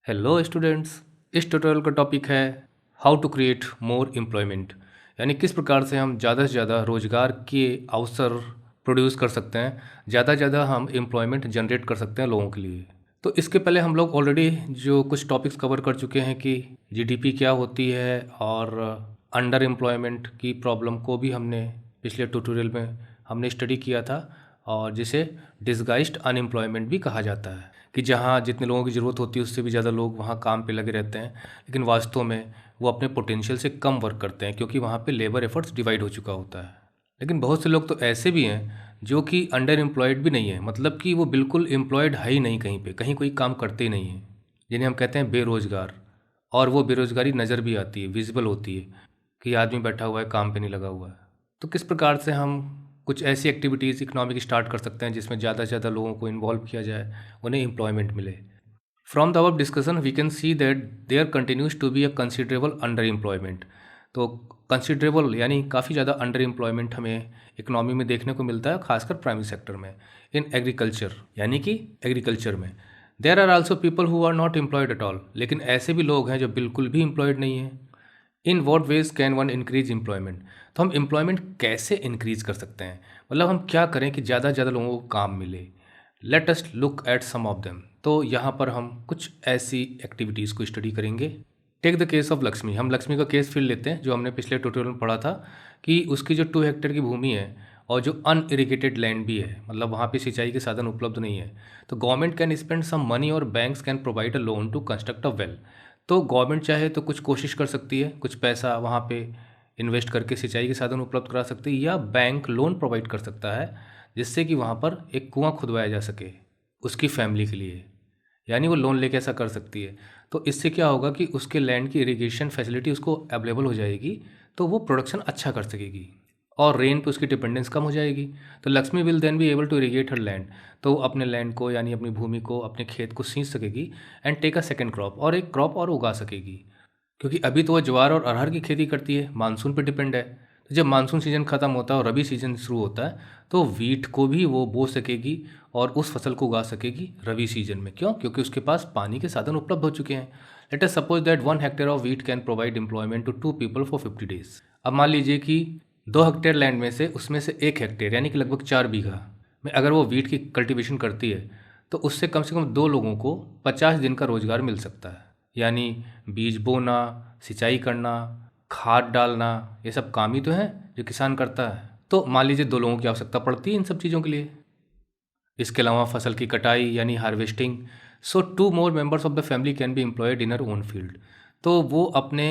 Hello students. इस tutorial का topic है how to create more employment, यानी किस प्रकार से हम ज़्यादा से ज़्यादा रोज़गार के अवसर प्रोड्यूस कर सकते हैं, ज़्यादा से ज़्यादा हम एम्प्लॉयमेंट जनरेट कर सकते हैं लोगों के लिए। तो इसके पहले हम लोग ऑलरेडी जो कुछ टॉपिक्स कवर कर चुके हैं कि जीडीपी क्या होती है और अंडर एम्प्लॉयमेंट की प्रॉब्लम को भी हमने पिछले ट्यूटोरियल में हमने स्टडी किया था, और जिसे डिसगाइज्ड अनएम्प्लॉयमेंट भी कहा जाता है कि जहाँ जितने लोगों की ज़रूरत होती है उससे भी ज़्यादा लोग वहाँ काम पे लगे रहते हैं, लेकिन वास्तव में वो अपने पोटेंशियल से कम वर्क करते हैं क्योंकि वहाँ पे लेबर एफर्ट्स डिवाइड हो चुका होता है। लेकिन बहुत से लोग तो ऐसे भी हैं जो कि अंडर एम्प्लॉयड भी नहीं है, मतलब कि वो बिल्कुल एम्प्लॉयड है ही नहीं, कहीं पे कहीं कोई काम करते ही नहीं है, जिन्हें हम कहते हैं बेरोज़गार। और वो बेरोज़गारी नज़र भी आती है, विजिबल होती है कि आदमी बैठा हुआ है, काम पे नहीं लगा हुआ है। तो किस प्रकार से हम कुछ ऐसी एक्टिविटीज़ इकोनॉमिक स्टार्ट कर सकते हैं जिसमें ज़्यादा से ज़्यादा लोगों को इन्वॉल्व किया जाए, उन्हें एम्प्लॉयमेंट मिले। From the above discussion we can see that there continues to be a considerable underemployment. तो कंसिडरेबल यानी काफ़ी ज़्यादा अंडर एम्प्लॉयमेंट हमें इकोनॉमी में देखने को मिलता है, खासकर प्राइमरी सेक्टर में। इन एग्रीकल्चर यानी कि एग्रीकल्चर में there are also people who are not employed at all, लेकिन ऐसे भी लोग हैं जो बिल्कुल भी एम्प्लॉयड नहीं है। In what veg can one increase employment, तो हम एम्प्लॉयमेंट कैसे इंक्रीज कर सकते हैं, मतलब हम क्या करें कि ज़्यादा से ज़्यादा लोगों को काम मिले। Let us look at some of them. तो यहाँ पर हम कुछ ऐसी एक्टिविटीज़ को स्टडी करेंगे। Take the case of Lakshmi. हम लक्ष्मी का केस फिर लेते हैं जो हमने पिछले ट्यूटोरियल में पढ़ा था कि उसकी जो 2 हेक्टेयर की भूमि है और जो अनइरिगेटेड लैंड भी है, मतलब वहाँ पे सिंचाई के साधन उपलब्ध नहीं है, तो government can spend some money और banks can provide a loan to construct a well. तो गवर्नमेंट चाहे तो कुछ कोशिश कर सकती है, कुछ पैसा वहाँ पे इन्वेस्ट करके सिंचाई के साधन उपलब्ध करा सकती है, या बैंक लोन प्रोवाइड कर सकता है जिससे कि वहाँ पर एक कुआं खुदवाया जा सके उसकी फैमिली के लिए, यानी वो लोन लेके ऐसा कर सकती है। तो इससे क्या होगा कि उसके लैंड की इरिगेशन फैसिलिटी उसको अवेलेबल हो जाएगी, तो वो प्रोडक्शन अच्छा कर सकेगी और रेन पे उसकी डिपेंडेंस कम हो जाएगी। तो Lakshmi will then be able to irrigate her land, तो वो अपने लैंड को यानी अपनी भूमि को, अपने खेत को सींच सकेगी and take a second crop, और एक क्रॉप और उगा सकेगी। क्योंकि अभी तो वो ज्वार और अरहर की खेती करती है, मानसून पर डिपेंड है। तो जब मानसून सीजन ख़त्म होता है और रबी सीजन शुरू होता है तो वीट को भी वो बो सकेगी और उस फसल को उगा सकेगी रबी सीजन में। क्यों? क्योंकि उसके पास पानी के साधन उपलब्ध हो चुके हैं। Let us suppose that 1 hectare of wheat can provide employment to 2 people for 50 days. अब मान लीजिए कि 2 हेक्टेयर लैंड में से उसमें से 1 हेक्टेयर यानी कि लगभग 4 बीघा में अगर वो वीट की कल्टीवेशन करती है तो उससे कम से कम 2 लोगों को 50 दिन का रोजगार मिल सकता है। यानी बीज बोना, सिंचाई करना, खाद डालना, ये सब काम ही तो है जो किसान करता है। तो मान लीजिए 2 लोगों की आवश्यकता पड़ती है इन सब चीज़ों के लिए। इसके अलावा फसल की कटाई यानी harvesting. So 2 more members of the family can be employed in her own field. तो वो अपने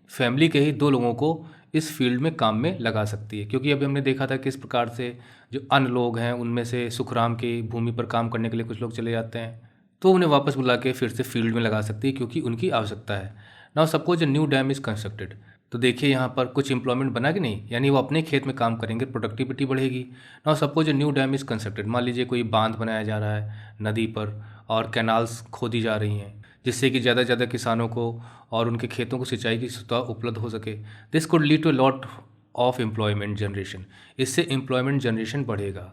फैमिली के ही 2 लोगों को इस फील्ड में काम में लगा सकती है, क्योंकि अभी हमने देखा था किस प्रकार से जो अन्य लोग हैं उनमें से सुखराम की भूमि पर काम करने के लिए कुछ लोग चले जाते हैं, तो उन्हें वापस बुला के फिर से फील्ड में लगा सकती है क्योंकि उनकी आवश्यकता है। Now suppose a new dam is constructed, तो देखिए यहाँ पर कुछ एम्प्लॉयमेंट बना कि नहीं, यानी वो अपने खेत में काम करेंगे, प्रोडक्टिविटी बढ़ेगी। Now suppose a new dam is constructed, मान लीजिए कोई बांध बनाया जा रहा है नदी पर और कैनाल्स खोदी जा रही हैं जिससे कि ज़्यादा से ज़्यादा किसानों को और उनके खेतों को सिंचाई की सुविधा उपलब्ध हो सके। This could lead to lot of employment generation. इससे एम्प्लॉयमेंट जनरेशन बढ़ेगा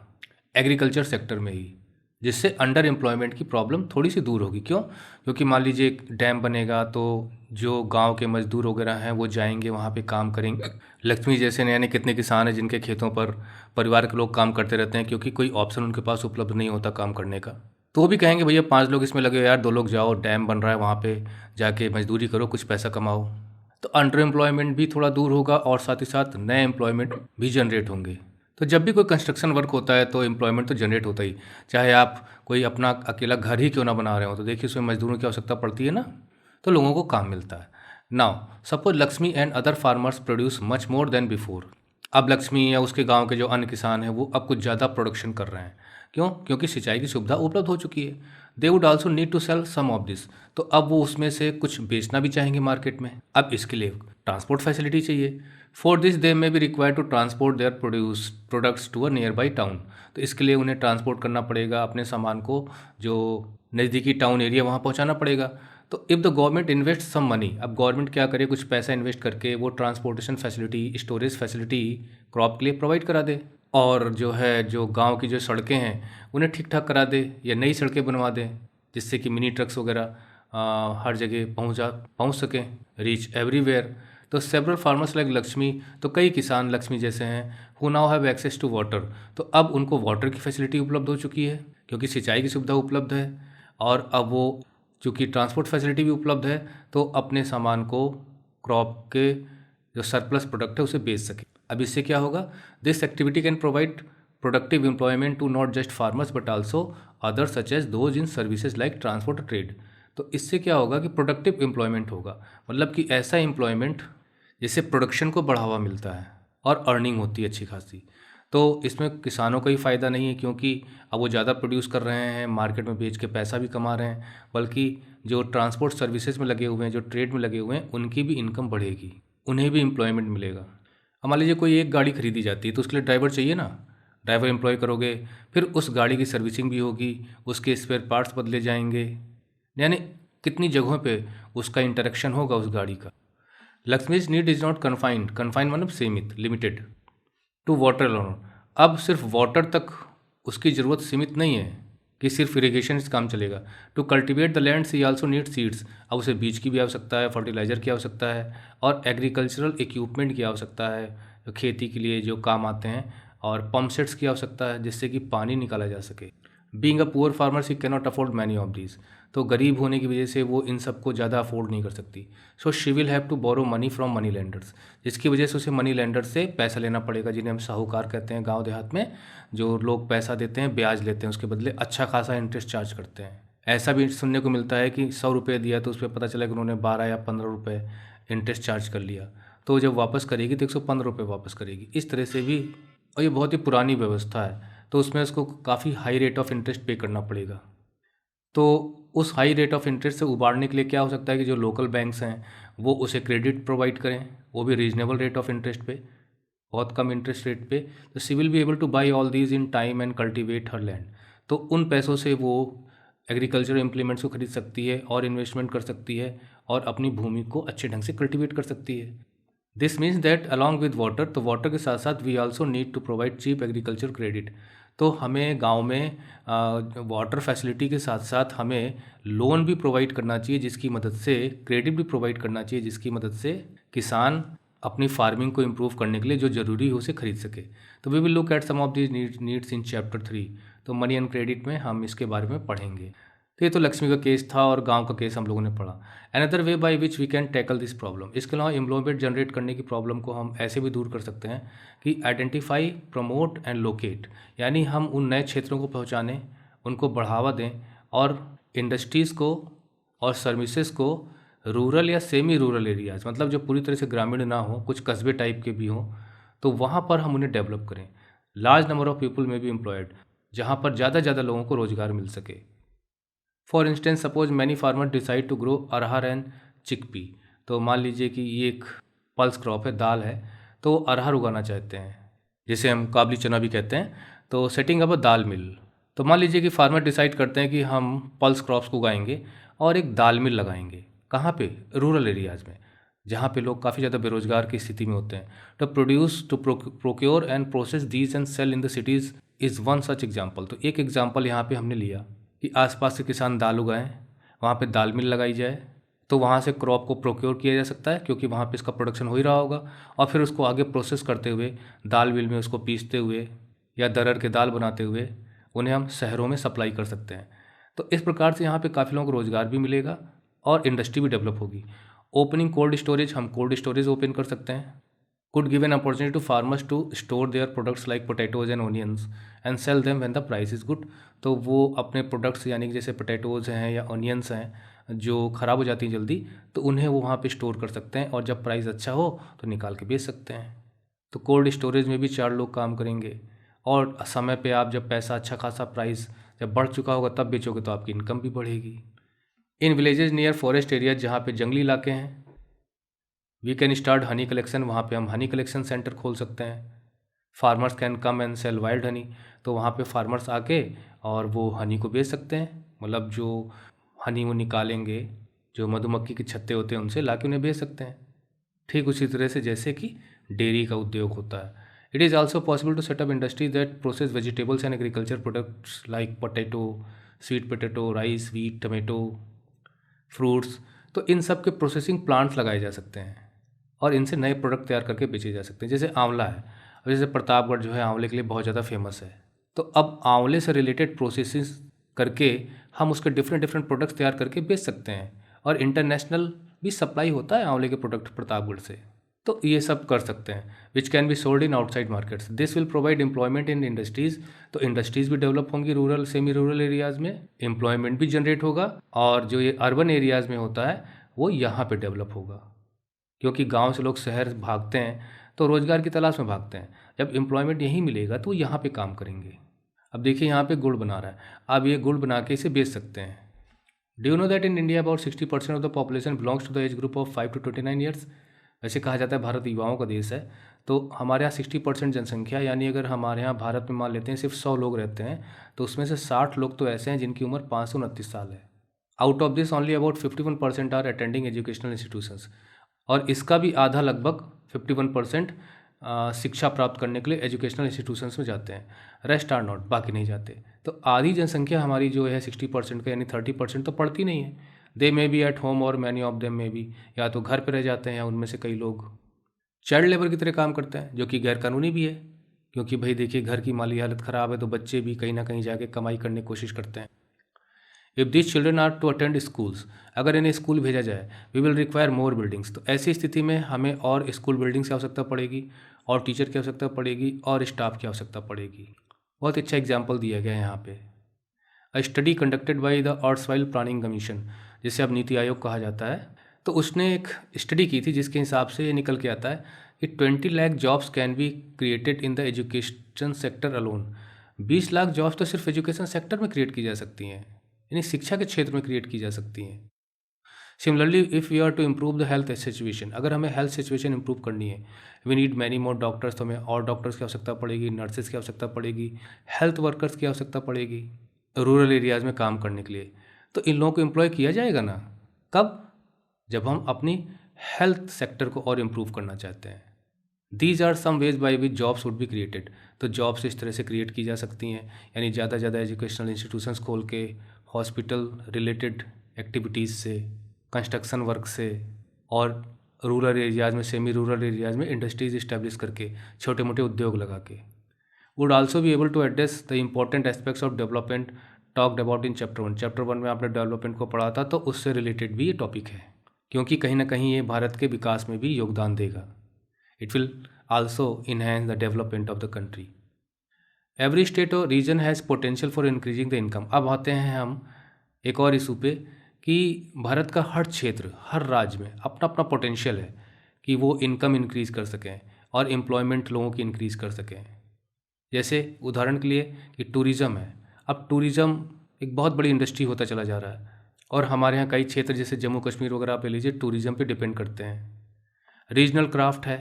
एग्रीकल्चर सेक्टर में ही, जिससे अंडर एम्प्लॉयमेंट की प्रॉब्लम थोड़ी सी दूर होगी। क्यों? क्योंकि मान लीजिए एक डैम बनेगा तो जो गांव के मजदूर वगैरह हैं वो जाएंगे वहाँ पे काम करेंगे। लक्ष्मी जैसे यानी कितने किसान हैं जिनके खेतों पर परिवार के लोग काम करते रहते हैं क्योंकि कोई ऑप्शन उनके पास उपलब्ध नहीं होता काम करने का। तो वो भी कहेंगे भैया 5 लोग इसमें लगे यार, 2 लोग जाओ, डैम बन रहा है वहाँ पे जाके मजदूरी करो, कुछ पैसा कमाओ। तो अंडर एम्प्लॉयमेंट भी थोड़ा दूर होगा और साथ ही साथ नए एम्प्लॉयमेंट भी जनरेट होंगे। तो जब भी कोई कंस्ट्रक्शन वर्क होता है तो एम्प्लॉयमेंट तो जनरेट होता ही, चाहे आप कोई अपना अकेला घर ही क्यों ना बना रहे हो, तो देखिए उसमें मजदूरों की आवश्यकता पड़ती है ना, तो लोगों को काम मिलता है। Now suppose Lakshmi and other farmers produce much more than before. अब लक्ष्मी या उसके गांव के जो अन्य किसान हैं वो अब कुछ ज़्यादा प्रोडक्शन कर रहे हैं। क्यों? क्योंकि सिंचाई की सुविधा उपलब्ध हो चुकी है। They would also need to sell some of this, तो अब वो उसमें से कुछ बेचना भी चाहेंगे मार्केट में। अब इसके लिए ट्रांसपोर्ट फैसिलिटी चाहिए। For this they may be require to transport their products to a nearby town, तो इसके लिए उन्हें ट्रांसपोर्ट करना पड़ेगा अपने सामान को, जो नज़दीकी टाउन एरिया वहाँ पहुँचाना पड़ेगा। तो if the government invest some money, अब गवर्नमेंट क्या करे, कुछ पैसा इन्वेस्ट करके वो transportation facility, storage facility crop के लिए प्रोवाइड करा दे, और जो है जो गांव की जो सड़कें हैं उन्हें ठीक ठाक करा दे या नई सड़कें बनवा दें जिससे कि मिनी ट्रक्स वगैरह हर जगह पहुंच सकें, रीच एवरीवेयर। तो सेवरल फार्मर्स लाइक लक्ष्मी, तो कई किसान लक्ष्मी जैसे हैं who now have access to water, तो अब उनको वाटर की फैसिलिटी उपलब्ध हो चुकी है क्योंकि सिंचाई की सुविधा उपलब्ध है। और अब वो चूँकि ट्रांसपोर्ट फैसिलिटी भी उपलब्ध है तो अपने सामान को, क्रॉप के जो सरप्लस प्रोडक्ट है उसे बेच सके। अब इससे क्या होगा, this activity can provide productive employment to not just farmers but also other such as those in services like transport और ट्रेड। तो इससे क्या होगा कि प्रोडक्टिव एम्प्लॉयमेंट होगा, मतलब कि ऐसा एम्प्लॉयमेंट जिससे प्रोडक्शन को बढ़ावा मिलता है और अर्निंग होती है अच्छी खासी। तो इसमें किसानों का ही फ़ायदा नहीं है क्योंकि अब वो ज़्यादा प्रोड्यूस कर रहे हैं, मार्केट में बेच के पैसा भी कमा रहे हैं, बल्कि जो ट्रांसपोर्ट सर्विसेज में लगे हुए हैं, जो ट्रेड में लगे हुए हैं, उनकी भी इनकम बढ़ेगी, उन्हें भी एम्प्लॉयमेंट मिलेगा। अब मान लीजिए कोई एक गाड़ी खरीदी जाती है तो उसके लिए ड्राइवर चाहिए ना, ड्राइवर एम्प्लॉय करोगे, फिर उस गाड़ी की सर्विसिंग भी होगी, उसके स्पेयर पार्ट्स बदले जाएंगे, यानी कितनी जगहों पे उसका इंटरेक्शन होगा उस गाड़ी का। Lakshmi's need is not confined मतलब सीमित, लिमिटेड टू वाटर अलोन। अब सिर्फ वाटर तक उसकी ज़रूरत सीमित नहीं है कि सिर्फ इरिगेशन से काम चलेगा। To cultivate the land he also need seeds, अब उसे बीज की भी आवश्यकता है, फर्टिलाइज़र की आवश्यकता है और एग्रीकल्चरल इक्विपमेंट की आवश्यकता है, जो खेती के लिए जो काम आते हैं, और पंप सेट्स की आवश्यकता है जिससे कि पानी निकाला जा सके। Being a poor farmer she cannot afford many of these, तो गरीब होने की वजह से वो इन सबको ज़्यादा अफोर्ड नहीं कर सकती। So she will have to borrow money from money lenders, जिसकी वजह से उसे मनी लैंडर से पैसा लेना पड़ेगा, जिन्हें हम साहूकार कहते हैं गांव देहात में। जो लोग पैसा देते हैं, ब्याज लेते हैं, उसके बदले अच्छा खासा इंटरेस्ट चार्ज करते हैं। ऐसा भी सुनने को मिलता है कि 100 रुपये दिया तो उस पर पता चला कि उन्होंने 12 या 15 रुपये इंटरेस्ट चार्ज कर लिया, तो जब वापस करेगी तो 115 रुपये वापस करेगी, इस तरह से भी। और ये बहुत ही पुरानी व्यवस्था है, तो उसमें उसको काफ़ी हाई रेट ऑफ इंटरेस्ट पे करना पड़ेगा। तो उस हाई रेट ऑफ इंटरेस्ट से उबारने के लिए क्या हो सकता है कि जो लोकल बैंक्स हैं वो उसे क्रेडिट प्रोवाइड करें, वो भी रीजनेबल रेट ऑफ इंटरेस्ट पे, बहुत कम इंटरेस्ट रेट पे। तो she will be able two by all these in time and cultivate her land, तो उन पैसों से वो एग्रीकल्चर इम्प्लीमेंट्स को खरीद सकती है और इन्वेस्टमेंट कर सकती है और अपनी भूमि को अच्छे ढंग से कल्टिवेट कर सकती है। This means that along with water, तो वाटर के साथ साथ we also need to provide cheap agriculture credit. तो हमें गांव में वाटर फैसिलिटी के साथ साथ हमें लोन भी प्रोवाइड करना चाहिए, जिसकी मदद से क्रेडिट भी प्रोवाइड करना चाहिए, जिसकी मदद से किसान अपनी फार्मिंग को इम्प्रूव करने के लिए जो ज़रूरी हो उसे खरीद सके। तो we will look at some of these needs in chapter 3, तो मनी एंड क्रेडिट में हम इसके बारे में पढ़ेंगे। तो ये तो लक्ष्मी का केस था और गांव का केस हम लोगों ने पढ़ा। Another way by which we can tackle this problem, इसके अलावा एम्प्लॉयमेंट जनरेट करने की प्रॉब्लम को हम ऐसे भी दूर कर सकते हैं कि आइडेंटिफाई, प्रमोट एंड लोकेट, यानी हम उन नए क्षेत्रों को पहुंचाने, उनको बढ़ावा दें और इंडस्ट्रीज़ को और सर्विसेज को रूरल या सेमी रूरल एरियाज़, मतलब जो पूरी तरह से ग्रामीण ना हो, कुछ कस्बे टाइप के भी हों, तो वहाँ पर हम उन्हें डेवलप करें। Large number of people may be employed, जहाँ पर ज़्यादा लोगों को रोज़गार मिल सके। For instance suppose many farmer decide to grow arhar and chickpea, तो मान लीजिए कि ये एक पल्स क्रॉप है, दाल है, तो अरहर उगाना चाहते हैं, जिसे हम काबली चना भी कहते हैं। तो सेटिंग अप अ दाल मिल, तो मान लीजिए कि फार्मर डिसाइड करते हैं कि हम पल्स क्रॉप्स को उगाएंगे और एक दाल मिल लगाएंगे। कहाँ पे? रूरल एरियाज़ में, जहाँ पे लोग काफ़ी ज़्यादा बेरोजगार की स्थिति में होते हैं। तो produce to procure and process these and sell in the cities is one such example. तो एक एग्जाम्पल यहाँ पे हमने लिया कि आसपास के किसान दाल उगाएं, वहाँ पे दाल मिल लगाई जाए, तो वहाँ से क्रॉप को प्रोक्योर किया जा सकता है क्योंकि वहाँ पे इसका प्रोडक्शन हो ही रहा होगा, और फिर उसको आगे प्रोसेस करते हुए दाल मिल में उसको पीसते हुए या दरर के दाल बनाते हुए उन्हें हम शहरों में सप्लाई कर सकते हैं। तो इस प्रकार से यहाँ पे काफ़ी लोगों को रोज़गार भी मिलेगा और इंडस्ट्री भी डेवलप होगी। ओपनिंग कोल्ड स्टोरेज, हम कोल्ड स्टोरेज ओपन कर सकते हैं। could give an opportunity to farmers to store their products like potatoes and onions and sell them when the price is good। तो वो अपने प्रोडक्ट्स यानी कि जैसे पोटैटोज़ हैं या ऑनियंस हैं जो ख़राब हो जाती हैं जल्दी, तो उन्हें वो वहाँ पे स्टोर कर सकते हैं और जब प्राइस अच्छा हो तो निकाल के बेच सकते हैं। तो कोल्ड स्टोरेज में भी 4 लोग काम करेंगे और समय पे आप जब पैसा अच्छा खासा प्राइस जब बढ़ चुका होगा तब बेचोगे तो आपकी इनकम भी बढ़ेगी। In villages near forest area, जहाँ पे जंगली इलाके हैं, we can start honey collection, वहाँ पे हम हनी कलेक्शन सेंटर खोल सकते हैं। Farmers can come and sell wild honey, तो वहाँ पे फार्मर्स आके और वो हनी को बेच सकते हैं, मतलब जो हनी वो निकालेंगे, जो मधुमक्खी के छत्ते होते हैं उनसे लाके उन्हें बेच सकते हैं। ठीक उसी तरह से जैसे कि डेयरी का उद्योग होता है। It is also possible to set up industry that process vegetables and agriculture products like potato, sweet potato, rice, wheat, tomato, fruits, तो इन सब के प्रोसेसिंग प्लांट्स लगाए जा सकते हैं और इनसे नए प्रोडक्ट तैयार करके बेचे जा सकते हैं। जैसे आंवला है, अब जैसे प्रतापगढ़ जो है आंवले के लिए बहुत ज़्यादा फेमस है, तो अब आंवले से रिलेटेड प्रोसेसिंग करके हम उसके डिफरेंट डिफरेंट प्रोडक्ट्स तैयार करके बेच सकते हैं और इंटरनेशनल भी सप्लाई होता है आंवले के प्रोडक्ट प्रतापगढ़ से। तो ये सब कर सकते हैं which can be sold in outside markets. This will provide employment in industries. तो इंडस्ट्रीज़ भी डेवलप होंगी रूरल सेमी रूरल एरियाज़ में, एम्प्लॉयमेंट भी जनरेट होगा और जो ये अर्बन एरियाज़ में होता है वो यहाँ पे डेवलप होगा, क्योंकि गांव से लोग शहर भागते हैं तो रोज़गार की तलाश में भागते हैं। जब एम्प्लॉयमेंट यहीं मिलेगा तो यहाँ पे काम करेंगे। अब देखिए यहाँ पे गुड़ बना रहा है, अब ये गुड़ बना के इसे बेच सकते हैं। Do you know that in India about 60% of the population belongs to the age group of 5 to 29 years. वैसे कहा जाता है भारत युवाओं का देश है, तो हमारे यहाँ 60% जनसंख्या, यानी अगर हमारे यहाँ भारत में मान लेते हैं सिर्फ 100 लोग रहते हैं तो उसमें से 60 लोग तो ऐसे हैं जिनकी उम्र 5 से 29 साल है। Out of this only about 51% are attending educational institutions, और इसका भी आधा लगभग 51% शिक्षा प्राप्त करने के लिए एजुकेशनल इंस्टीट्यूशंस में जाते हैं, रेस्ट आर नॉट, बाकी नहीं जाते। तो आधी जनसंख्या हमारी जो है 60% का, यानी 30% तो पढ़ती नहीं है। दे मे बी एट होम और many of them may be, या तो घर पर रह जाते हैं या उनमें से कई लोग चाइल्ड लेबर की तरह काम करते हैं, जो कि गैर कानूनी भी है, क्योंकि भाई देखिए घर की माली हालत ख़राब है तो बच्चे भी कहीं ना कहीं जाके कमाई करने की कोशिश करते हैं। If this children are to attend schools, अगर इन्हें स्कूल भेजा जाए, we will require more buildings. तो ऐसी स्थिति में हमें और स्कूल बिल्डिंग्स की आवश्यकता पड़ेगी और टीचर की आवश्यकता पड़ेगी और स्टाफ की आवश्यकता पड़ेगी। बहुत अच्छा एग्जाम्पल दिया गया है यहाँ पे। A study conducted by the erstwhile planning commission, जिसे अब नीति आयोग कहा जाता है, तो उसने एक स्टडी की थी जिसके हिसाब से ये निकल के आता है कि 20 lakh jobs can be created in the education sector alone. 20 lakh jobs तो सिर्फ एजुकेशन सेक्टर में क्रिएट की जा सकती हैं, यानी शिक्षा के क्षेत्र में क्रिएट की जा सकती हैं। Similarly if you are to improve the health situation, अगर हमें हेल्थ सिचुएशन इंप्रूव करनी है, we need many more doctors, तो हमें और डॉक्टर्स की आवश्यकता पड़ेगी, नर्सेज की आवश्यकता पड़ेगी, हेल्थ वर्कर्स की आवश्यकता पड़ेगी रूरल एरियाज़ में काम करने के लिए। तो इन लोगों को एम्प्लॉय किया जाएगा ना, कब? जब हम अपनी हेल्थ सेक्टर को और इम्प्रूव करना चाहते हैं। These are some ways by which jobs would be created. तो जॉब्स इस तरह से क्रिएट की जा सकती हैं, यानी ज़्यादा से ज़्यादा एजुकेशनल इंस्टीट्यूशंस खोल के, हॉस्पिटल रिलेटेड एक्टिविटीज़ से, कंस्ट्रक्शन वर्क से, और रूरल एरियाज़ में, सेमी रूरल एरियाज़ में इंडस्ट्रीज़ इस्टेब्लिश करके, छोटे मोटे उद्योग लगा के। Would also be able to address the important aspects of development talked about in chapter 1। Chapter 1 में आपने डेवलपमेंट को पढ़ा था, तो उससे रिलेटेड भी ये टॉपिक है, क्योंकि कहीं ना कहीं ये भारत के विकास में भी योगदान देगा। It will also enhance the development of the country. Every state और region has potential for increasing the income. अब आते हैं हम एक और इशू पे कि भारत का हर क्षेत्र, हर राज्य में अपना अपना पोटेंशियल है कि वो इनकम इंक्रीज़ कर सकें और एम्प्लॉयमेंट लोगों की इंक्रीज़ कर सकें। जैसे उदाहरण के लिए कि टूरिज़्म है, अब टूरिज़्म एक बहुत बड़ी इंडस्ट्री होता चला जा रहा है, और हमारे यहाँ कई क्षेत्र जैसे जम्मू कश्मीर वगैरह आप ले लीजिए, टूरिज़्म पे डिपेंड करते हैं। रीजनल क्राफ्ट है,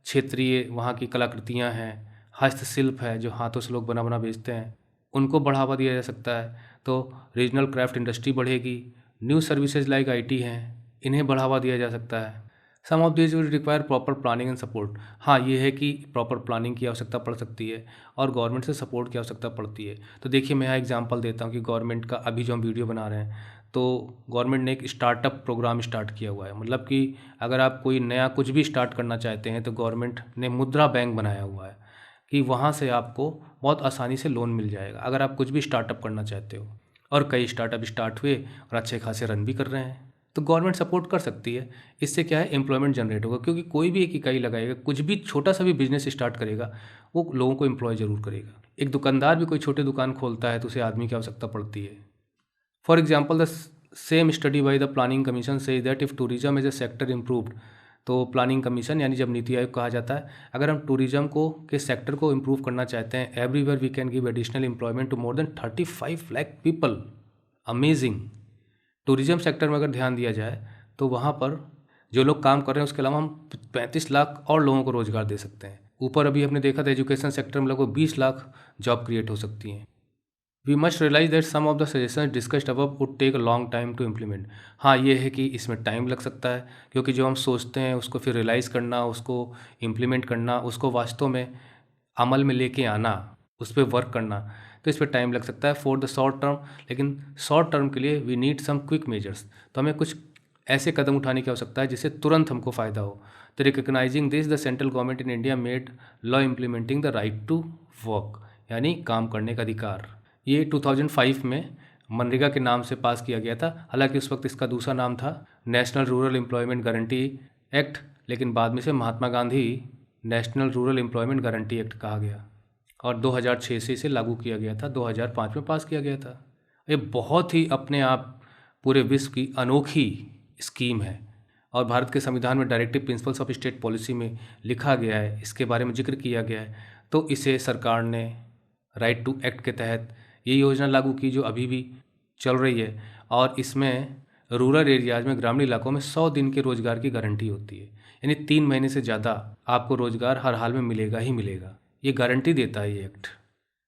क्षेत्रीय वहाँ की कलाकृतियाँ हैं, हस्तशिल्प है जो हाथों से लोग बना बना बेचते हैं, उनको बढ़ावा दिया जा सकता है, तो रीजनल क्राफ्ट इंडस्ट्री बढ़ेगी। न्यू सर्विसेज लाइक आईटी हैं, इन्हें बढ़ावा दिया जा सकता है। Some of this will require proper planning and support. हाँ, ये है कि प्रॉपर प्लानिंग की आवश्यकता पड़ सकती है और गवर्नमेंट से सपोर्ट की आवश्यकता पड़ती है। तो देखिए मैं यहाँ एग्जांपल देता हूँ कि गवर्नमेंट का अभी जो हम वीडियो बना रहे हैं, तो गवर्नमेंट ने एक स्टार्टअप प्रोग्राम स्टार्ट किया हुआ है। मतलब कि अगर आप कोई नया कुछ भी स्टार्ट करना चाहते हैं तो गवर्नमेंट ने मुद्रा बैंक बनाया हुआ है कि वहाँ से आपको बहुत आसानी से लोन मिल जाएगा अगर आप कुछ भी स्टार्टअप करना चाहते हो। और कई स्टार्टअप स्टार्ट हुए और अच्छे खासे रन भी कर रहे हैं, तो गवर्नमेंट सपोर्ट कर सकती है। इससे क्या है, एम्प्लॉयमेंट जनरेट होगा, क्योंकि कोई भी एक इकाई लगाएगा, कुछ भी छोटा सा भी बिजनेस स्टार्ट करेगा, वो लोगों को एम्प्लॉय ज़रूर करेगा। एक दुकानदार भी कोई छोटी दुकान खोलता है तो उसे आदमी की आवश्यकता पड़ती है। For example the same study by the planning commission says that if tourism is a sector improved, तो प्लानिंग कमीशन यानी जब नीति आयोग कहा जाता है, अगर हम टूरिज्म को के सेक्टर को इम्प्रूव करना चाहते हैं, everywhere we can give additional employment to more than 35 lakh people. Amazing. Tourism sector में अगर ध्यान दिया जाए तो वहाँ पर जो लोग काम कर रहे हैं उसके अलावा हम 35 लाख और लोगों को रोज़गार दे सकते हैं। ऊपर अभी हमने देखा था एजुकेशन सेक्टर में लगभग 20 लाख जॉब क्रिएट हो सकती हैं। We must realise that some of the suggestions discussed above would take a long time to implement. हाँ, ये है कि इसमें टाइम लग सकता है, क्योंकि जो हम सोचते हैं उसको फिर रियलाइज़ करना, उसको इम्प्लीमेंट करना, उसको वास्तव में अमल में लेके आना, उस पर वर्क करना, तो इस पर टाइम लग सकता है फॉर द शॉर्ट टर्म। लेकिन शॉर्ट टर्म के लिए we need some quick measures, तो हमें कुछ ऐसे कदम उठाने की आवश्यकता है जिससे तुरंत हमको फ़ायदा हो। तो recognising this the central government in India made law implementing the right to work, यानी काम करने का अधिकार। ये 2005 में मनरेगा के नाम से पास किया गया था। हालांकि उस वक्त इसका दूसरा नाम था national rural employment guarantee act, लेकिन बाद में से Mahatma Gandhi national rural employment guarantee act कहा गया और 2006 से इसे लागू किया गया था, 2005 में पास किया गया था। ये बहुत ही अपने आप पूरे विश्व की अनोखी स्कीम है और भारत के संविधान में directive principles of state policy में लिखा गया है, इसके बारे में जिक्र किया गया है। तो इसे सरकार ने राइट टू एक्ट के तहत ये योजना लागू की जो अभी भी चल रही है, और इसमें रूरल एरियाज में, ग्रामीण इलाकों में 100 दिन के रोजगार की गारंटी होती है, यानी 3 महीने से ज़्यादा आपको रोजगार हर हाल में मिलेगा ही मिलेगा, ये गारंटी देता है ये एक्ट।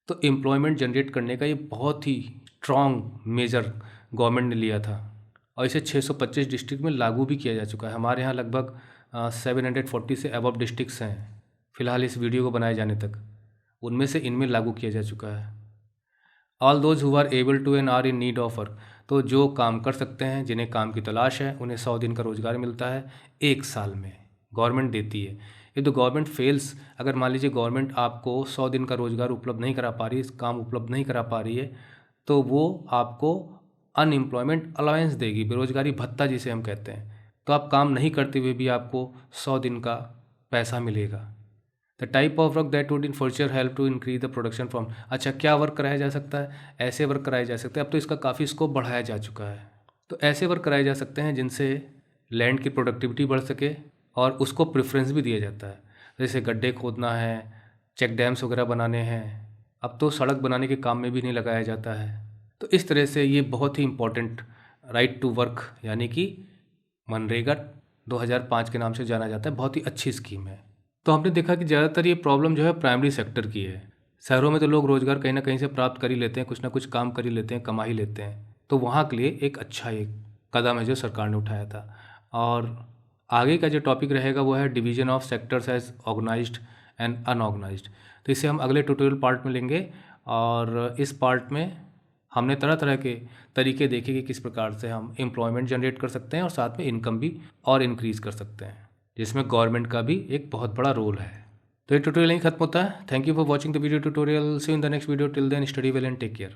तो एम्प्लॉयमेंट जनरेट करने का ये बहुत ही स्ट्रॉन्ग मेजर गवर्नमेंट ने लिया था और इसे 625 डिस्ट्रिक्ट में लागू भी किया जा चुका है। हमारे यहाँ लगभग 740 से अबव डिस्ट्रिक्ट्स हैं फिलहाल इस वीडियो को बनाए जाने तक, उनमें से इनमें लागू किया जा चुका है। All those who are able to and are in need of work, तो जो काम कर सकते हैं, जिन्हें काम की तलाश है, उन्हें 100 दिन का रोजगार मिलता है 1 साल में, गवर्नमेंट देती है। ये तो गवर्नमेंट फेल्स, अगर मान लीजिए गवर्नमेंट आपको 100 दिन का रोजगार उपलब्ध नहीं करा पा रही, काम उपलब्ध नहीं करा पा रही है, तो वो आपको अनएम्प्लॉयमेंट अलाउंस देगी, बेरोजगारी भत्ता जिसे हम कहते हैं। तो आप काम नहीं करते हुए भी आपको 100 दिन का पैसा मिलेगा। The type of work that would in future help to increase the production from, अच्छा क्या वर्क कराया जा सकता है? ऐसे वर्क कराए जा सकते हैं, अब तो इसका काफ़ी स्कोप बढ़ाया जा चुका है। तो ऐसे वर्क कराए जा सकते हैं जिनसे लैंड की प्रोडक्टिविटी बढ़ सके और उसको प्रेफरेंस भी दिया जाता है। जैसे गड्ढे खोदना है, चेक डैम्स वगैरह बनाने हैं, अब तो सड़क बनाने के काम में भी नहीं लगाया जाता है। तो इस तरह से ये बहुत ही इम्पोर्टेंट राइट टू वर्क यानी कि मनरेगा 2005 के नाम से जाना जाता है, बहुत ही अच्छी स्कीम है। तो हमने देखा कि ज़्यादातर ये प्रॉब्लम जो है प्राइमरी सेक्टर की है। शहरों में तो लोग रोज़गार कहीं ना कहीं से प्राप्त कर ही लेते हैं, कुछ ना कुछ काम कर ही लेते हैं, कमा ही लेते हैं। तो वहाँ के लिए एक अच्छा एक कदम है जो सरकार ने उठाया था। और आगे का जो टॉपिक रहेगा वो है division of sectors as organised and unorganised. तो इसे हम अगले ट्यूटोरियल पार्ट में लेंगे और इस पार्ट में हमने तरह तरह के तरीके देखे कि किस प्रकार से हम एम्प्लॉयमेंट जनरेट कर सकते हैं और साथ में इनकम भी और इंक्रीज़ कर सकते हैं, जिसमें गवर्नमेंट का भी एक बहुत बड़ा रोल है। तो ये ट्यूटोरियल यहीं खत्म होता है। Thank you for watching the video tutorial. See you in the next video. Till then study well and take care.